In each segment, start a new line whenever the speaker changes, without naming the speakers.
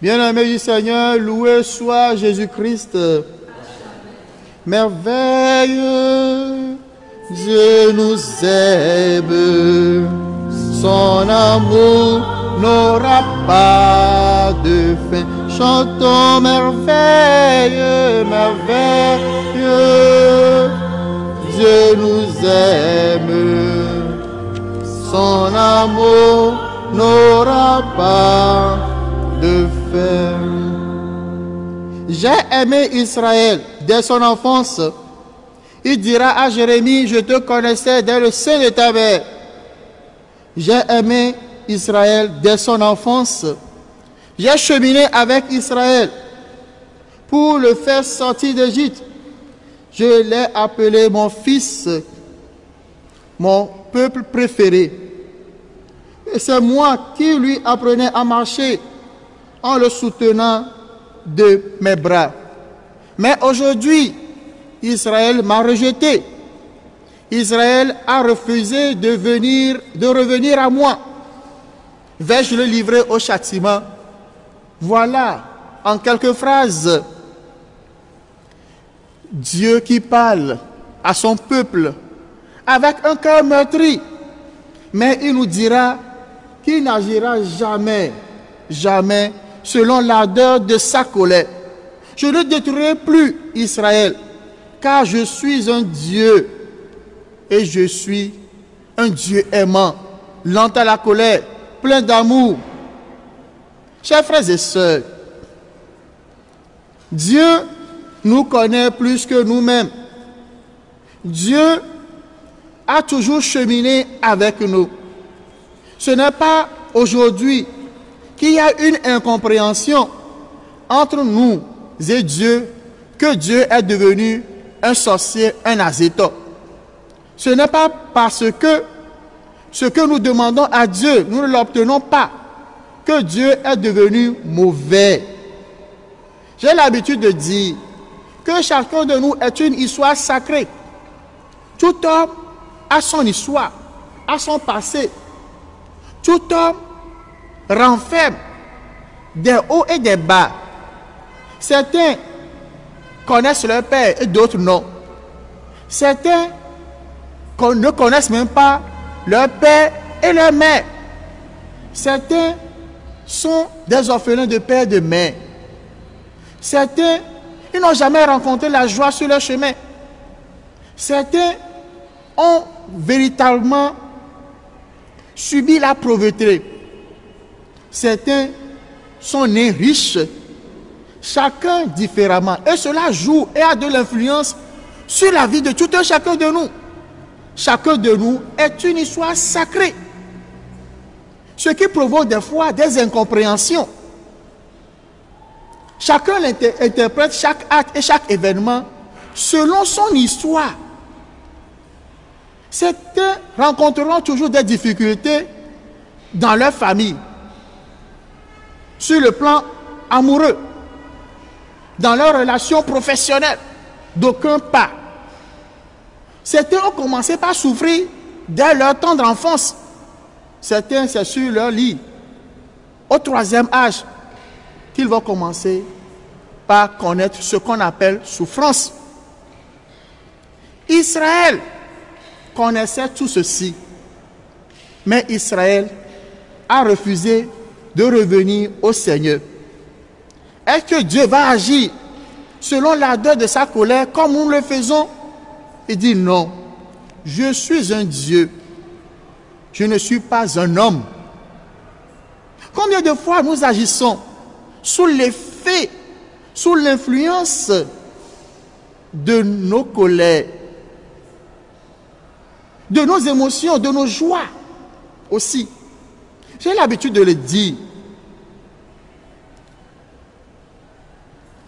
Bien-aimé du Seigneur, loué soit Jésus-Christ. Merveilleux, Dieu nous aime. Son amour n'aura pas de fin. Chantons merveilleux, merveilleux. Dieu nous aime. Son amour n'aura pas de fin. J'ai aimé Israël dès son enfance. Il dira à Jérémie, je te connaissais dès le sein de ta mère. J'ai aimé Israël dès son enfance. J'ai cheminé avec Israël pour le faire sortir d'Égypte. Je l'ai appelé mon fils, mon peuple préféré. Et c'est moi qui lui apprenais à marcher en le soutenant de mes bras. Mais aujourd'hui, Israël m'a rejeté. Israël a refusé de revenir à moi. Vais-je le livrer au châtiment? Voilà, en quelques phrases, Dieu qui parle à son peuple avec un cœur meurtri. Mais il nous dira qu'il n'agira jamais, jamais selon l'ardeur de sa colère. Je ne détruirai plus Israël, car je suis un Dieu et je suis un Dieu aimant, lent à la colère, plein d'amour. Chers frères et sœurs, Dieu nous connaît plus que nous-mêmes. Dieu a toujours cheminé avec nous. Ce n'est pas aujourd'hui qu'il y a une incompréhension entre nous et Dieu, que Dieu est devenu un sorcier, un azéto. Ce n'est pas parce que ce que nous demandons à Dieu, nous ne l'obtenons pas, que Dieu est devenu mauvais. J'ai l'habitude de dire que chacun de nous est une histoire sacrée. Tout homme a son histoire, a son passé. Tout homme renferme des hauts et des bas. Certains connaissent leur père et d'autres non. Certains ne connaissent même pas leur père et leur mère. Certains sont des orphelins de père et de mère. Certains, ils n'ont jamais rencontré la joie sur leur chemin. Certains ont véritablement subi la pauvreté. Certains sont nés riches, chacun différemment. Et cela joue et a de l'influence sur la vie de tout un chacun de nous. Chacun de nous est une histoire sacrée. Ce qui provoque des fois des incompréhensions. Chacun interprète chaque acte et chaque événement selon son histoire. Certains rencontreront toujours des difficultés dans leur famille, sur le plan amoureux, dans leur relation professionnelle, d'aucun pas. Certains ont commencé par souffrir dès leur tendre enfance. Certains, c'est sur leur lit, au 3e âge, qu'ils vont commencer par connaître ce qu'on appelle souffrance. Israël connaissait tout ceci, mais Israël a refusé de revenir au Seigneur. Est-ce que Dieu va agir selon l'ardeur de sa colère comme nous le faisons? Il dit non, je suis un Dieu, je ne suis pas un homme. Combien de fois nous agissons sous l'effet, sous l'influence de nos colères, de nos émotions, de nos joies aussi. J'ai l'habitude de le dire.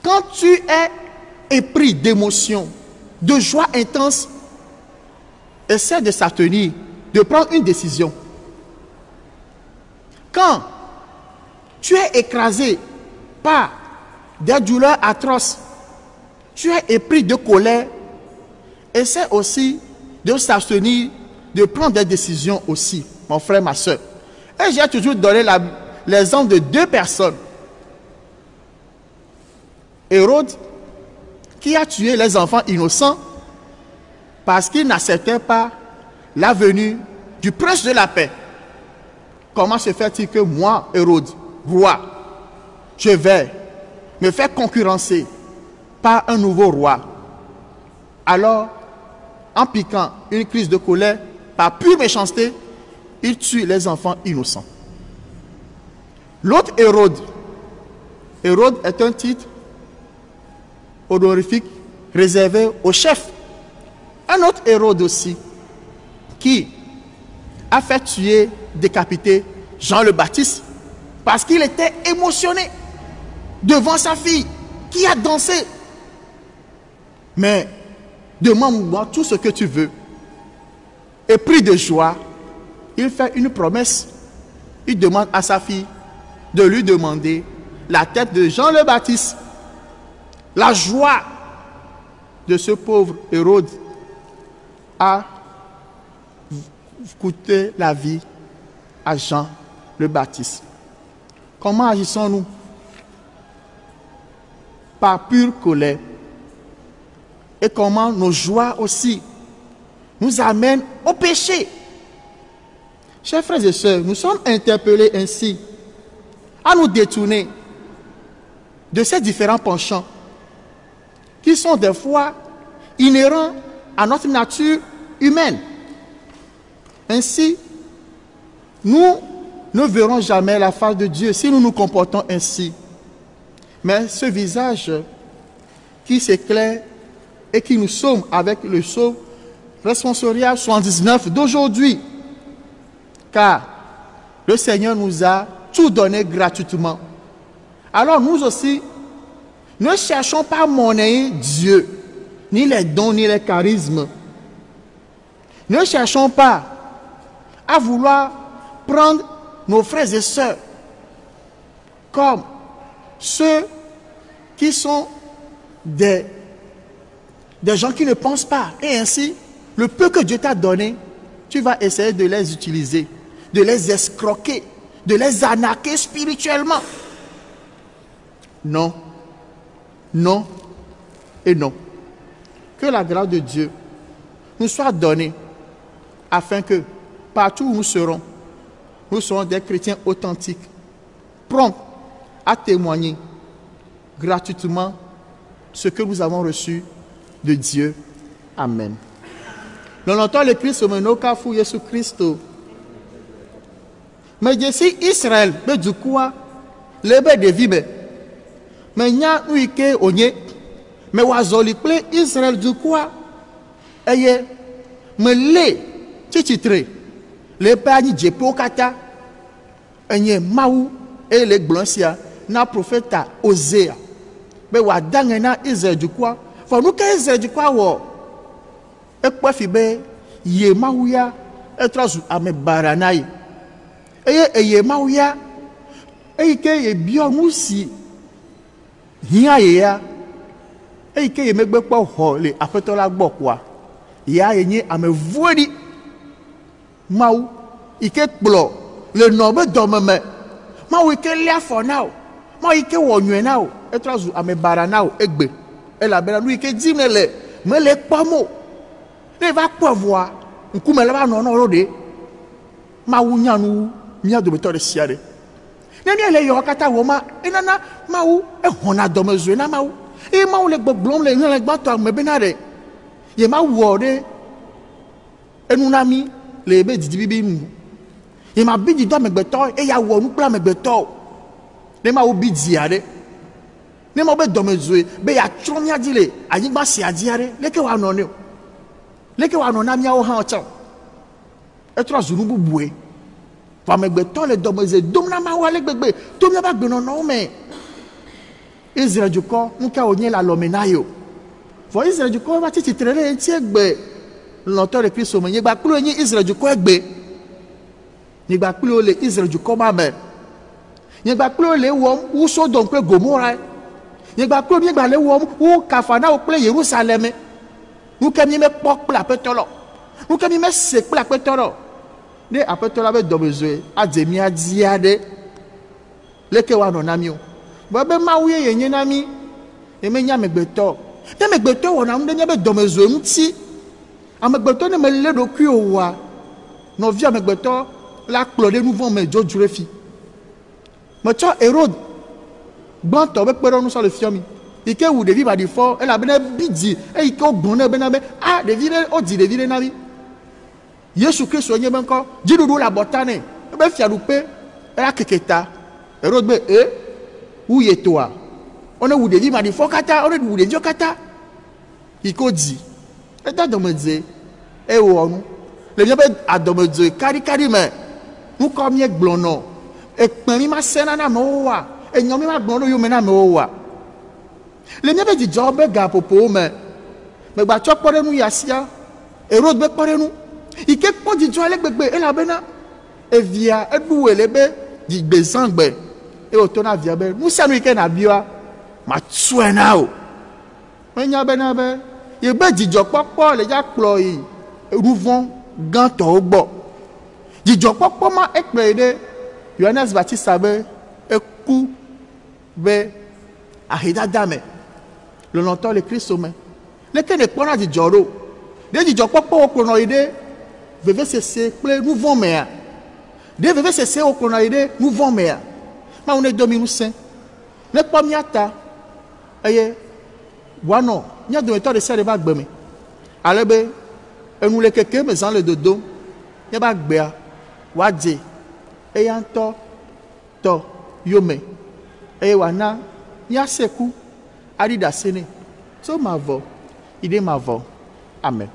Quand tu es épris d'émotions, de joie intense, essaie de s'abstenir, de prendre une décision. Quand tu es écrasé par des douleurs atroces, tu es épris de colère, essaie aussi de s'abstenir, de prendre des décisions aussi, mon frère, ma soeur. Et j'ai toujours donné l'exemple de 2 personnes. Hérode, qui a tué les enfants innocents parce qu'il n'acceptait pas la venue du prince de la paix. Comment se fait-il que moi, Hérode, roi, je vais me faire concurrencer par un nouveau roi? Alors, en piquant une crise de colère, par pure méchanceté, il tue les enfants innocents. L'autre Hérode, Hérode est un titre honorifique réservé au chef. Un autre Hérode aussi, qui a fait tuer, décapiter Jean le Baptiste, parce qu'il était émotionné devant sa fille, qui a dansé. Mais demande-moi tout ce que tu veux. Et pris de joie, il fait une promesse. Il demande à sa fille de lui demander la tête de Jean le Baptiste. La joie de ce pauvre Hérode a coûté la vie à Jean le Baptiste. Comment agissons-nous? Par pure colère. Et comment nos joies aussi nous amènent au péché. Chers frères et sœurs, nous sommes interpellés ainsi à nous détourner de ces différents penchants qui sont des fois inhérents à notre nature humaine. Ainsi, nous ne verrons jamais la face de Dieu si nous nous comportons ainsi. Mais ce visage qui s'éclaire et qui nous sommes avec le psaume responsorial 79 d'aujourd'hui, car le Seigneur nous a tout donné gratuitement. Alors nous aussi, ne cherchons pas à monnayer Dieu, ni les dons, ni les charismes. Ne cherchons pas à vouloir prendre nos frères et sœurs comme ceux qui sont des gens qui ne pensent pas. Et ainsi, le peu que Dieu t'a donné, tu vas essayer de les utiliser, de les escroquer, de les arnaquer spirituellement. Non, non et non. Que la grâce de Dieu nous soit donnée afin que partout où nous serons des chrétiens authentiques, prompts à témoigner gratuitement ce que nous avons reçu de Dieu. Amen. Longtemps le Christ meno kafu Yesu Christo. Mais si Israël be du quoi lebe de vibe. Mais nya uike onye. Mais wazoli ple Israël du quoi eye me le titre le pa ni jepo kata enye maou et le glonsia na prophète Osée. Mais wa dangena Israël du quoi for nous que Israël du quoi wo e kwa fibe ye mawuya etrazu ame baranai eye mawuya ke ye bio musi hiya ya ke ye megbe po ho le afetola gbo kwa ya ye ame vuodi mawu ike kplo le nobe domeme mawu ike lia for now mawu ike wo nwe now etrazu ame baranao egbe la bela nous ike dimele me le pomo ne va pas voir nkume le ba no no rode mawu nyanu mia do beto de siade ne mi ele yo kata wo ma enana mawu e hona do mezu na mawu e mawu le gbogbom le yan le gba to me benare ye ma wo de enunami le be didi bibi mu ye ma bi di do megbeto e ya wo nu pla megbeto ne mawu bi diade ne ma be do mezu be ya tromia dile ayigba si adiare leke wa no ne leke wa no na mia wo ha o cha etro zunu bubue fa megbeto le do mezu dom na ma wa le gbegbe to mi ba gbe no no me Israël du ko nka onye la lomenayo for Israël du ko ba ti titrele enti egbe l'auteur de Christ omenye gba kuro yin Israël du ko egbe ni gba kuro le Israël du ko ma me ni gba kuro le wo uso don pe Gomora ni gba kuro mi gba le wo u Kafana o ple Jerusalem nu ke mi me pok pla petolo nu ke mi me se pla petolo de apetola be do bezoe ademi adiade leke wa no nami o bo be mawu ye yen nami Et mais il y a mes bétons. Il y a mes bétons, on a un peu de mes outils. À mes bétons, on me l'a de cuir au roi. Nos vies à mes bétons, la clôture, nous vont me dire, je le fais. Mais tu as Hérode. Bon, tu as peur, nous sommes le fiami. Et que vous devez dire fort, elle a bien bidi. Et il faut bon, ah, des villes, on dit des villes, navi. Jésus Christ, soignez bien encore. Dis-nous la botane. Et bien, fialoupé, elle a keketa. Hérode, où est toi? On a où des villes, fort kata, on a où des dieux kata. Il faut dire. Et t'as demandé, et où on les gens a demandé, cari, mais nous comme yek blono. Et quand il m'a scène à moi, et nous m'a blono, you mena moi. Les gens dit job gars popo, mais bah tu as parlé nous yasia, et Rod be parlé nous. Il quelque part dit joie les bébés, et la bena, et via, et nous les bébés, dit bezangbe, et autona via be. Nous sommes week-end à Bioa, ma tsuenao. Mais n'y a ben, il be dit job papa, les gars ploy, et nous vont gant au bord. Dit job papa ma ekplede, Yohanes Baptiste sabe, et coup, be, ahida dame. Le longtemps le Christ sommet. Les qui ne prennent pas du joro. Des du joro pas au chronoïde. Veve cesser, nous vont mais. Des veve cesser au chronoïde, nous vont mais. Mais on est 2005. Ne pas m'y atta. Aye. Bueno, il y a de temps de serre de bague beme. Allez be, et nous les quelqu'un mais en le dodo. Il y a bague bea. Wadje. Et un to yome. Et wana, il y a sekou. Adida Sene. So ma voix. Il est ma voix. Amen.